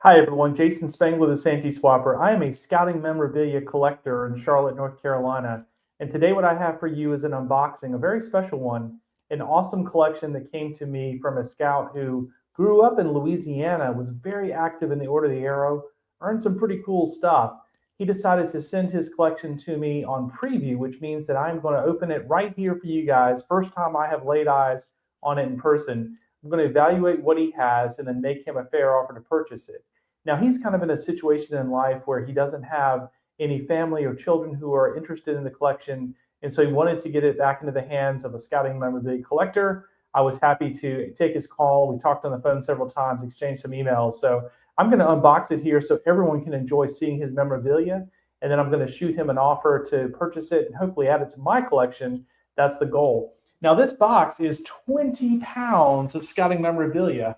Hi everyone, Jason Spangler, the SanteeSwapper. I am a scouting memorabilia collector in Charlotte, North Carolina. And today what I have for you is an unboxing, a very special one, an awesome collection that came to me from a scout who grew up in Louisiana, was very active in the Order of the Arrow, earned some pretty cool stuff. He decided to send his collection to me on preview, which means that I'm going to open it right here for you guys. First time I have laid eyes on it in person. I'm going to evaluate what he has and then make him a fair offer to purchase it. Now, he's kind of in a situation in life where he doesn't have any family or children who are interested in the collection. And so he wanted to get it back into the hands of a scouting memorabilia collector. I was happy to take his call. We talked on the phone several times, exchanged some emails. So I'm going to unbox it here so everyone can enjoy seeing his memorabilia. And then I'm going to shoot him an offer to purchase it and hopefully add it to my collection. That's the goal. Now, this box is 20 pounds of scouting memorabilia.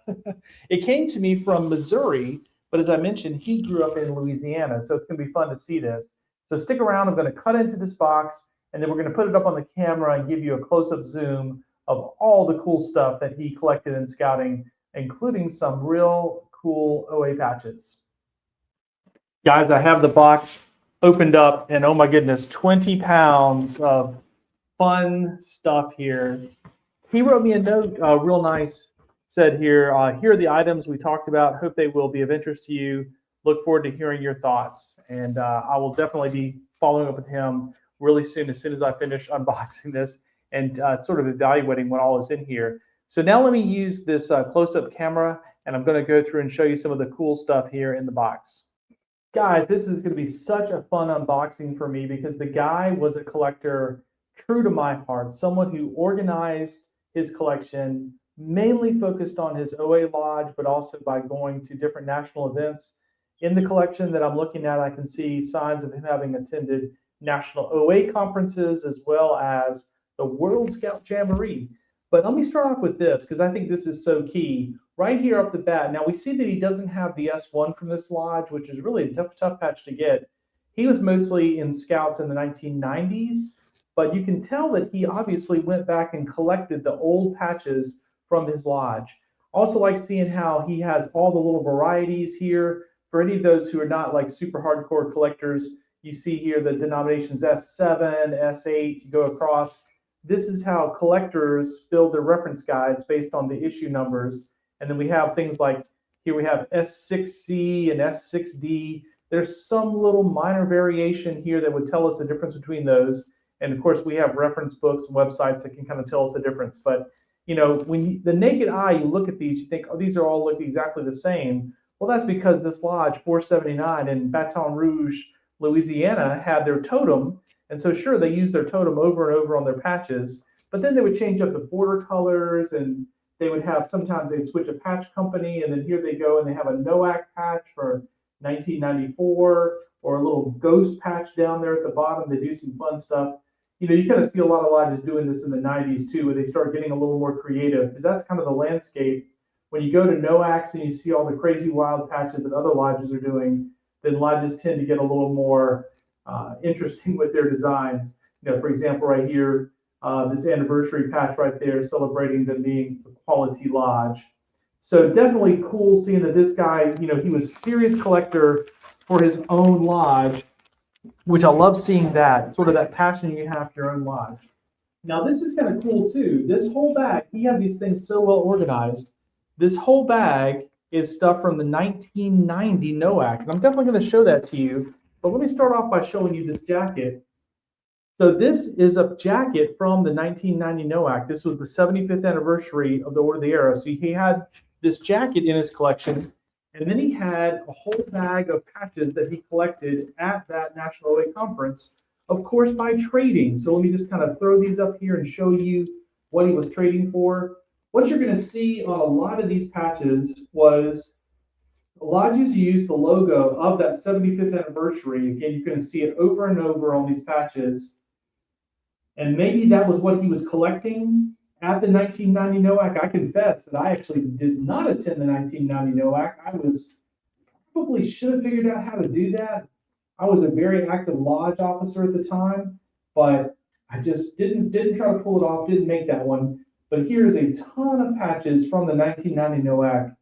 It came to me from Missouri, but as I mentioned, he grew up in Louisiana, so it's going to be fun to see this. So stick around. I'm going to cut into this box, and then we're going to put it up on the camera and give you a close-up zoom of all the cool stuff that he collected in scouting, including some real cool OA patches. Guys, I have the box opened up, and oh my goodness, 20 pounds of fun stuff here. He wrote me a note, real nice, said here, here are the items we talked about. Hope they will be of interest to you. Look forward to hearing your thoughts. And I will definitely be following up with him really soon as I finish unboxing this and sort of evaluating what all is in here. So now let me use this close-up camera, and I'm going to go through and show you some of the cool stuff here in the box. Guys, this is going to be such a fun unboxing for me because the guy was a collector true to my heart, someone who organized his collection, mainly focused on his OA lodge, but also by going to different national events. In the collection that I'm looking at, I can see signs of him having attended national OA conferences as well as the World Scout Jamboree. But let me start off with this because I think this is so key. Right here off the bat, now we see that he doesn't have the S1 from this lodge, which is really a tough patch to get. He was mostly in Scouts in the 1990s, but you can tell that he obviously went back and collected the old patches from his lodge. Also like seeing how he has all the little varieties here. For any of those who are not like super hardcore collectors, you see here the denominations S7, S8, you go across. This is how collectors build their reference guides based on the issue numbers. And then we have things like, here we have S6C and S6D. There's some little minor variation here that would tell us the difference between those. And of course, we have reference books and websites that can kind of tell us the difference. But you know, when the naked eye, you look at these, you think, oh, these are all look exactly the same. Well, that's because this lodge, 479 in Baton Rouge, Louisiana, had their totem. And so sure, they used their totem over and over on their patches, but then they would change up the border colors, and they would have, sometimes they'd switch a patch company, and then here they go and they have a NOAC patch for 1994, or a little ghost patch down there at the bottom. They do some fun stuff. You know, you kind of see a lot of lodges doing this in the 90s too, where they start getting a little more creative, because that's kind of the landscape. When you go to NOACs and you see all the crazy wild patches that other lodges are doing, then lodges tend to get a little more interesting with their designs. You know, for example, right here, this anniversary patch right there, celebrating them being a quality lodge. So definitely cool seeing that this guy, you know, he was a serious collector for his own lodge, which I love seeing that, sort of that passion you have for your own lodge. Now, this is kind of cool too. This whole bag, he had these things so well organized. This whole bag is stuff from the 1990 NOAC, and I'm definitely going to show that to you. But let me start off by showing you this jacket. So this is a jacket from the 1990 NOAC. This was the 75th anniversary of the Order of the Arrow. So he had this jacket in his collection. And then he had a whole bag of patches that he collected at that National OA conference, of course, by trading. So let me just kind of throw these up here and show you what he was trading for. What you're going to see on a lot of these patches was lodges use the logo of that 75th anniversary. Again, you're going to see it over and over on these patches. And maybe that was what he was collecting at the 1990 NOAC. I confess that I actually did not attend the 1990 NOAC. I probably should have figured out how to do that. I was a very active lodge officer at the time, but I just didn't try to pull it off, didn't make that one. But here's a ton of patches from the 1990 NOAC.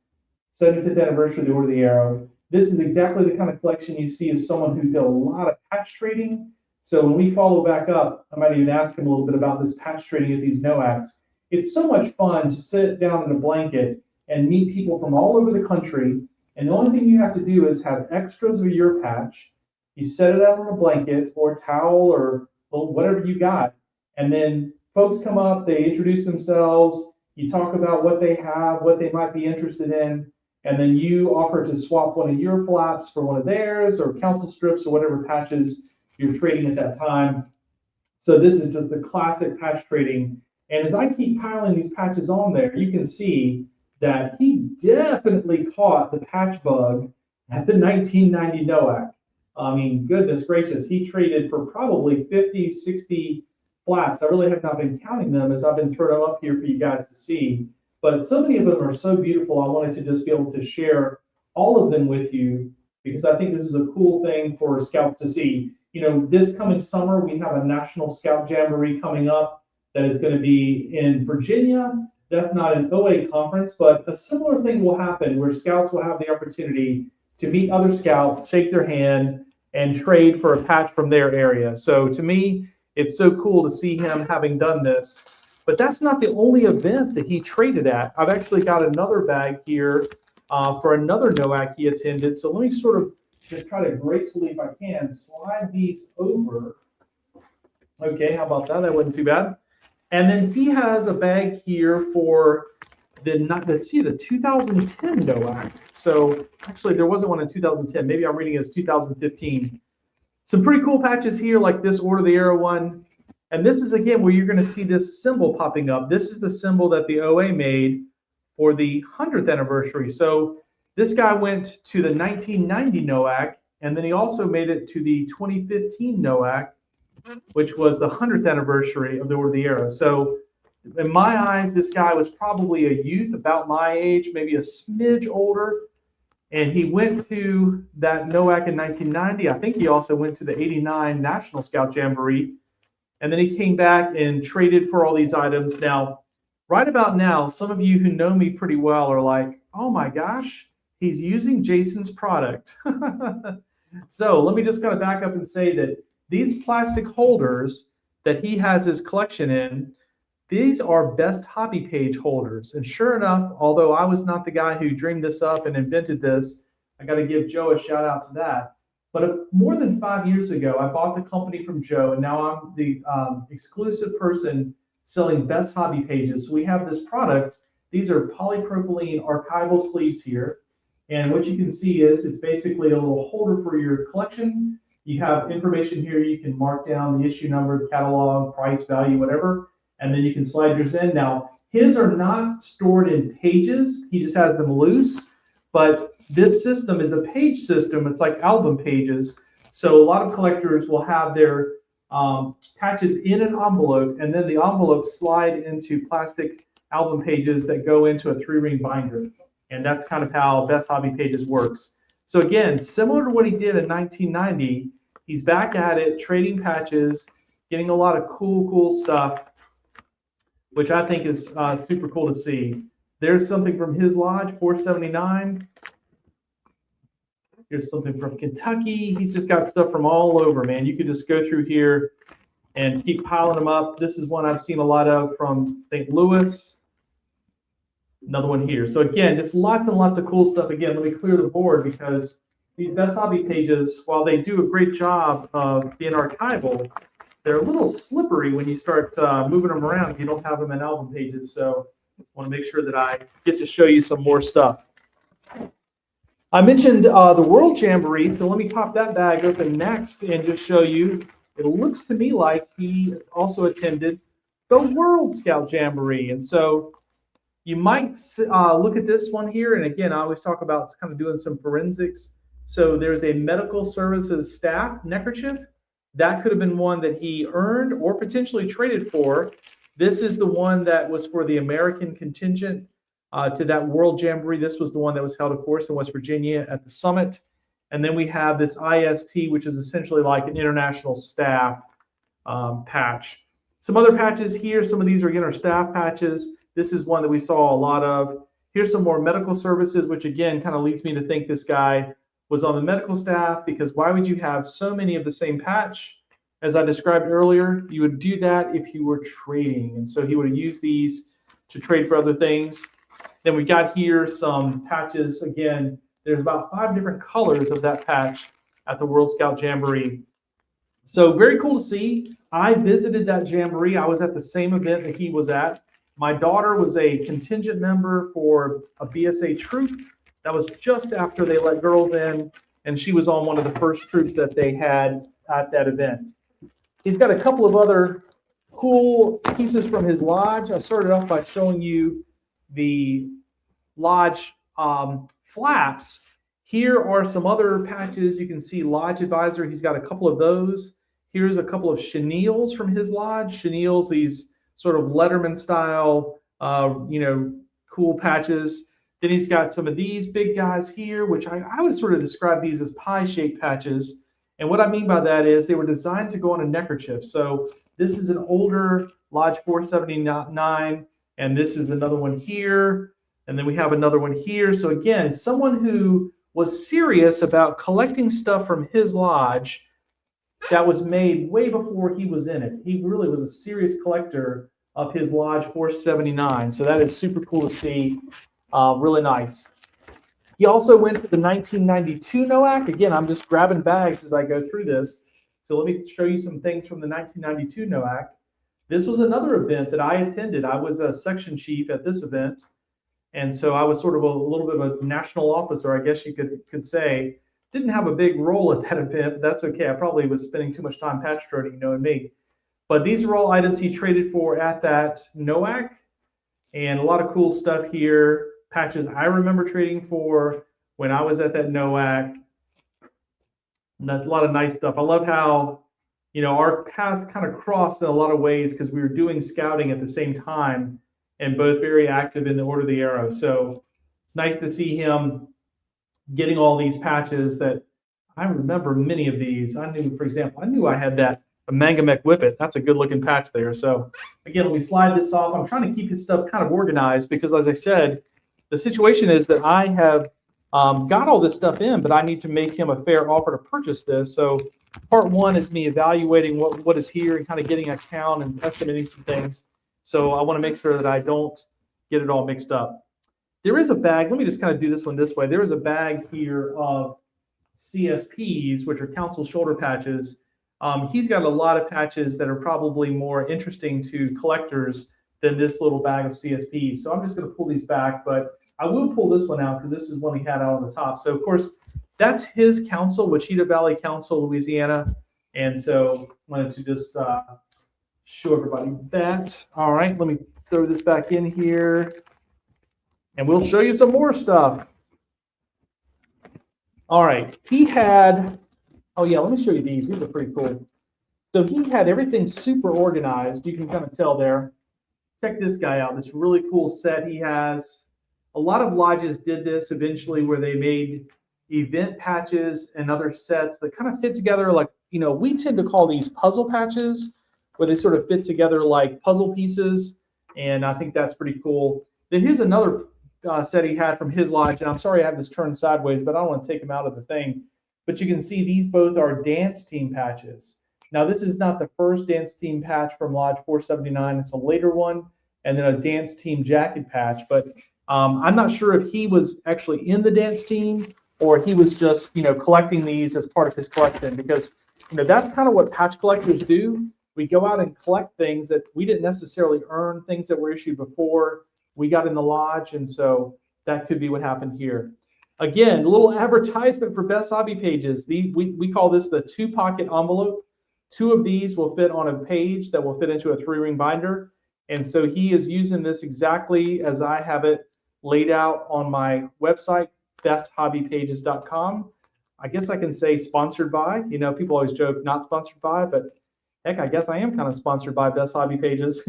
75th anniversary of the Order of the Arrow. This is exactly the kind of collection you see of someone who did a lot of patch trading. So when we follow back up, I might even ask him a little bit about this patch trading at these NOACs. It's so much fun to sit down in a blanket and meet people from all over the country. And the only thing you have to do is have extras of your patch. You set it out on a blanket or a towel or whatever you got. And then folks come up, they introduce themselves, you talk about what they have, what they might be interested in, and then you offer to swap one of your flaps for one of theirs or council strips or whatever patches you're trading at that time. So this is just the classic patch trading. And as I keep piling these patches on there, you can see that he definitely caught the patch bug at the 1990 NOAC. I mean, goodness gracious, he traded for probably 50, 60 flaps. I really have not been counting them as I've been throwing them up here for you guys to see. But so many of them are so beautiful, I wanted to just be able to share all of them with you because I think this is a cool thing for scouts to see. You know, this coming summer, we have a National Scout Jamboree coming up that is going to be in Virginia. That's not an OA conference, but a similar thing will happen where scouts will have the opportunity to meet other scouts, shake their hand, and trade for a patch from their area. So to me, it's so cool to see him having done this. But that's not the only event that he traded at. I've actually got another bag here for another NOAC he attended. So let me sort of just try to gracefully, if I can, slide these over. Okay, how about that? That wasn't too bad. And then he has a bag here for let's see, the 2010 NOAC. So actually, there wasn't one in 2010. Maybe I'm reading it as 2015. Some pretty cool patches here, like this Order of the Arrow one. And this is, again, where you're going to see this symbol popping up. This is the symbol that the OA made for the 100th anniversary. So this guy went to the 1990 NOAC, and then he also made it to the 2015 NOAC, which was the 100th anniversary of the Order of the Arrow. So in my eyes, this guy was probably a youth, about my age, maybe a smidge older. And he went to that NOAC in 1990. I think he also went to the 89 National Scout Jamboree. And then he came back and traded for all these items. Now, right about now, some of you who know me pretty well are like, oh my gosh, he's using Jason's product. So let me just kind of back up and say that these plastic holders that he has his collection in, these are best hobby page holders. And sure enough, although I was not the guy who dreamed this up and invented this, I got to give Joe a shout out to that. But more than 5 years ago, I bought the company from Joe, and now I'm the exclusive person selling best hobby pages. So we have this product. These are polypropylene archival sleeves here. And what you can see is it's basically a little holder for your collection. You have information here. You can mark down the issue number, the catalog, price, value, whatever. And then you can slide yours in. Now, his are not stored in pages. He just has them loose. But this system is a page system. It's like album pages. So a lot of collectors will have their patches in an envelope, and then the envelopes slide into plastic album pages that go into a 3-ring binder. And that's kind of how Best Hobby Pages works. So again, similar to what he did in 1990, he's back at it, trading patches, getting a lot of cool stuff, which I think is super cool to see. There's something from his lodge, 479. Here's something from Kentucky. He's just got stuff from all over, man. You could just go through here and keep piling them up. This is one I've seen a lot of from St. Louis. Another one here. So again, just lots and lots of cool stuff. Again, let me clear the board because these Best Hobby Pages, while they do a great job of being archival, they're a little slippery when you start moving them around if you don't have them in album pages. So I want to make sure that I get to show you some more stuff. I mentioned the World Jamboree, so let me pop that bag open next and just show you. It looks to me like he also attended the World Scout Jamboree. And so you might look at this one here. And again, I always talk about kind of doing some forensics. So there's a medical services staff neckerchief. That could have been one that he earned or potentially traded for. This is the one that was for the American contingent to that World Jamboree. This was the one that was held, of course, in West Virginia at the summit. And then we have this IST, which is essentially like an international staff patch. Some other patches here. Some of these are, again, are staff patches. This is one that we saw a lot of. Here's some more medical services, which again kind of leads me to think this guy was on the medical staff, because why would you have so many of the same patch? As I described earlier, you would do that if you were trading. And so he would have used these to trade for other things. Then we got here some patches. Again, there's about 5 different colors of that patch at the World Scout Jamboree. So very cool to see. I visited that Jamboree. I was at the same event that he was at. My daughter was a contingent member for a BSA troop. That was just after they let girls in, and she was on one of the first troops that they had at that event. He's got a couple of other cool pieces from his lodge. I started off by showing you the lodge flaps. Here are some other patches. You can see Lodge Advisor. He's got a couple of those. Here's a couple of chenilles from his lodge. Chenilles, these sort of Letterman style, cool patches. Then he's got some of these big guys here, which I would sort of describe these as pie-shaped patches. And what I mean by that is they were designed to go on a neckerchief. So this is an older Lodge 479, and this is another one here. And then we have another one here. So again, someone who was serious about collecting stuff from his lodge that was made way before he was in it. He really was a serious collector of his Lodge 479. So that is super cool to see. Really nice. He also went to the 1992 NOAC. Again, I'm just grabbing bags as I go through this. So let me show you some things from the 1992 NOAC. This was another event that I attended. I was a section chief at this event. And so I was sort of a little bit of a national officer, I guess you could say. Didn't have a big role at that event, but that's okay. I probably was spending too much time patch trading, knowing me. But these are all items he traded for at that NOAC. And a lot of cool stuff here. Patches I remember trading for when I was at that NOAC. And that's a lot of nice stuff. I love how, our paths kind of crossed in a lot of ways because we were doing scouting at the same time and both very active in the Order of the Arrow. So it's nice to see him getting all these patches that I remember many of these. I knew, for example, I had that Mangamek Whippet. That's a good looking patch there. So again, when we slide this off, I'm trying to keep his stuff kind of organized because, as I said, the situation is that I have got all this stuff in, but I need to make him a fair offer to purchase this. So part one is me evaluating what is here and kind of getting a count and estimating some things. So I want to make sure that I don't get it all mixed up. There is a bag. Let me just kind of do this one this way. There is a bag here of CSPs, which are council shoulder patches. He's got a lot of patches that are probably more interesting to collectors than this little bag of CSPs. So I'm just going to pull these back, but I will pull this one out because this is one he had out on the top. So of course, that's his council, Wichita Valley Council, Louisiana. And so I wanted to just show everybody that. All right, let me throw this back in here and we'll show you some more stuff. All right, he had, oh yeah, let me show you these. These are pretty cool. So he had everything super organized. You can kind of tell there. Check this guy out, this really cool set he has. A lot of lodges did this eventually where they made event patches and other sets that kind of fit together like, we tend to call these puzzle patches where they sort of fit together like puzzle pieces. And I think that's pretty cool. Then here's another set he had from his lodge. And I'm sorry I have this turned sideways, but I don't want to take him out of the thing. But you can see these both are dance team patches. Now, this is not the first dance team patch from Lodge 479. It's a later one, and then a dance team jacket patch. But I'm not sure if he was actually in the dance team or he was just, collecting these as part of his collection, because, that's kind of what patch collectors do. We go out and collect things that we didn't necessarily earn, things that were issued before we got in the lodge, and so that could be what happened here. Again, a little advertisement for Best Hobby Pages. We call this the 2-pocket envelope. 2 of these will fit on a page that will fit into a 3-ring binder. And so he is using this exactly as I have it laid out on my website, besthobbypages.com. I guess I can say sponsored by. People always joke not sponsored by, but heck, I guess I am kind of sponsored by Best Hobby Pages.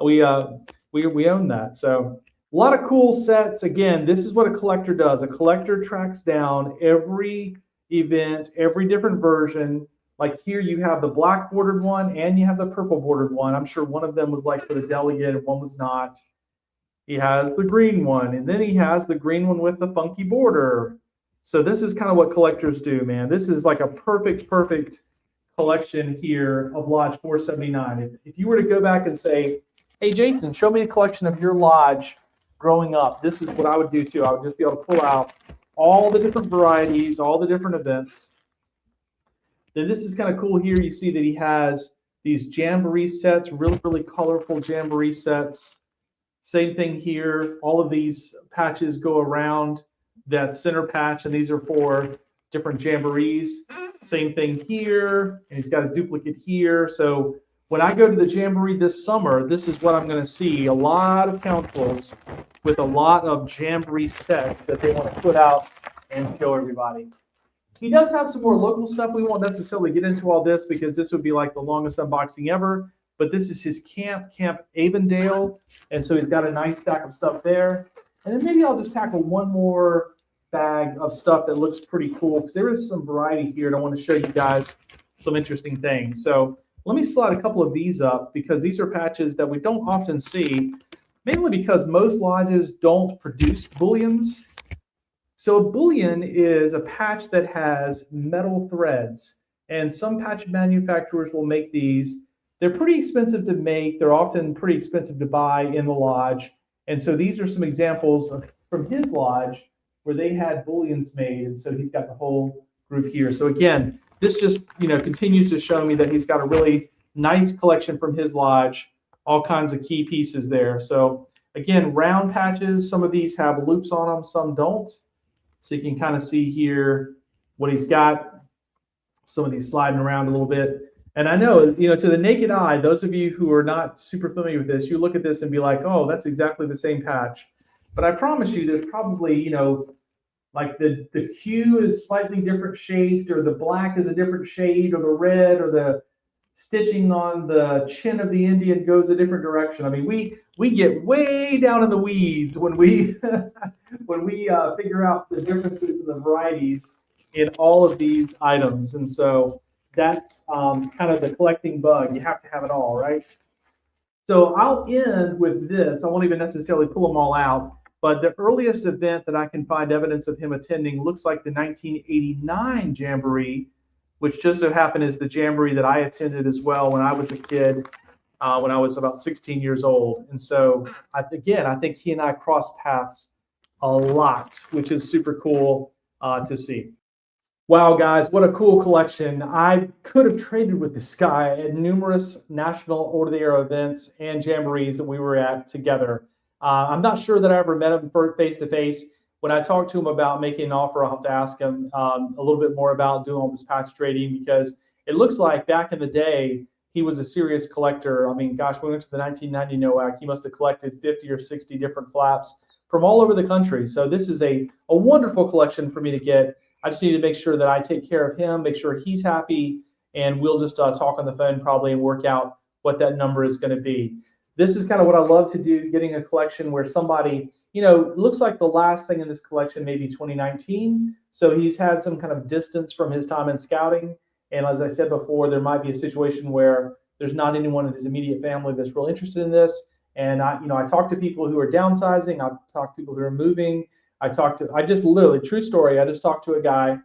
we own that. So a lot of cool sets. Again, this is what a collector does. A collector tracks down every event, every different version. Like here you have the black bordered one and you have the purple bordered one. I'm sure one of them was like for the delegate and one was not. He has the green one, and then he has the green one with the funky border. So this is kind of what collectors do, man. This is like a perfect collection here of Lodge 479. If you were to go back and say, hey, Jason, show me a collection of your lodge growing up, this is what I would do too. I would just be able to pull out all the different varieties, all the different events. Then this is kind of cool here. You see that he has these Jamboree sets, really colorful Jamboree sets. Same thing here. All of these patches go around that center patch, and these are for different Jamborees. Same thing here, and he's got a duplicate here. So when I go to the Jamboree this summer, this is what I'm going to see. A lot of councils with a lot of Jamboree sets that they want to put out and show everybody. He does have some more local stuff. We won't necessarily get into all this because this would be like the longest unboxing ever. But this is his Camp Avondale. And so he's got a nice stack of stuff there. And then maybe I'll just tackle one more bag of stuff that looks pretty cool, because there is some variety here, and I want to show you guys some interesting things. So let me slide a couple of these up, because these are patches that we don't often see, mainly because most lodges don't produce bullions. So a bullion is a patch that has metal threads, and some patch manufacturers will make these. They're pretty expensive to make. They're often pretty expensive to buy in the lodge. And so these are some examples from his lodge where they had bullions made. And so he's got the whole group here. So again, this just, continues to show me that he's got a really nice collection from his lodge, all kinds of key pieces there. So again, round patches, some of these have loops on them, some don't. So you can kind of see here what he's got. Some of these sliding around a little bit. And I know, to the naked eye, those of you who are not super familiar with this, you look at this and be like, oh, that's exactly the same patch. But I promise you, there's probably, like the Q is slightly different shaped, or the black is a different shade, or the red, or the stitching on the chin of the Indian goes a different direction. I mean, we get way down in the weeds when we when we figure out the differences in the varieties in all of these items. And so that's kind of the collecting bug. You have to have it all, right? So I'll end with this. I won't even necessarily pull them all out, but the earliest event that I can find evidence of him attending looks like the 1989 Jamboree, which just so happened is the Jamboree that I attended as well when I was a kid, when I was about 16 years old. And so, I think he and I crossed paths a lot, which is super cool to see. Wow, guys, what a cool collection. I could have traded with this guy at numerous national over-the-air events and jamborees that we were at together. I'm not sure that I ever met him face-to-face. When I talked to him about making an offer, I'll have to ask him a little bit more about doing all this patch trading, because it looks like back in the day, he was a serious collector. I mean, gosh, when we went to the 1990 NOAC, he must have collected 50 or 60 different flaps from all over the country. So this is a wonderful collection for me to get. I just need to make sure that I take care of him, make sure he's happy, and we'll just talk on the phone probably and work out what that number is going to be. This is kind of what I love to do, getting a collection where somebody, looks like the last thing in this collection may be 2019. So he's had some kind of distance from his time in scouting. And as I said before, there might be a situation where there's not anyone in his immediate family that's real interested in this. And I talk to people who are downsizing. I talk to people who are moving. I just literally, true story, I just talked to a guy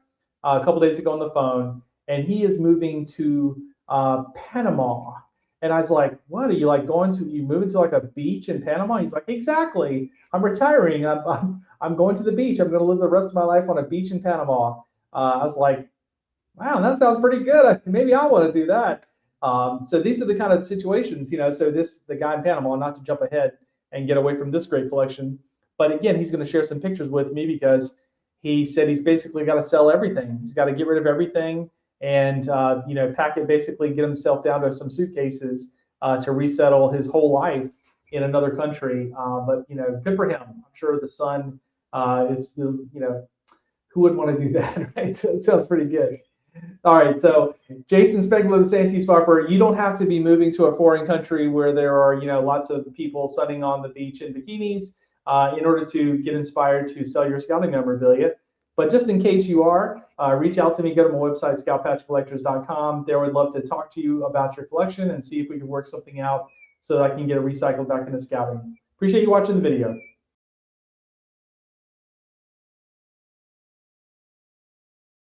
a couple days ago on the phone, and he is moving to Panama. And I was like, what, are you like you moving to like a beach in Panama? He's like, exactly. I'm retiring. I'm going to the beach. I'm going to live the rest of my life on a beach in Panama. I was like, wow, that sounds pretty good. Maybe I want to do that. So these are the kind of situations, so the guy in Panama, not to jump ahead and get away from this great collection. But again, he's going to share some pictures with me, because he said he's basically got to sell everything. He's got to get rid of everything and, pack it, basically get himself down to some suitcases to resettle his whole life in another country. But, good for him. I'm sure the son is, who wouldn't want to do that, right? So it sounds pretty good. All right, so Jason Spangler, the SanteeSwapper, you don't have to be moving to a foreign country where there are, lots of people sunning on the beach in bikinis in order to get inspired to sell your scouting memorabilia. But just in case you are, reach out to me. Go to my website, scoutpatchcollectors.com. There, I would love to talk to you about your collection and see if we can work something out so that I can get it recycled back into scouting. Appreciate you watching the video.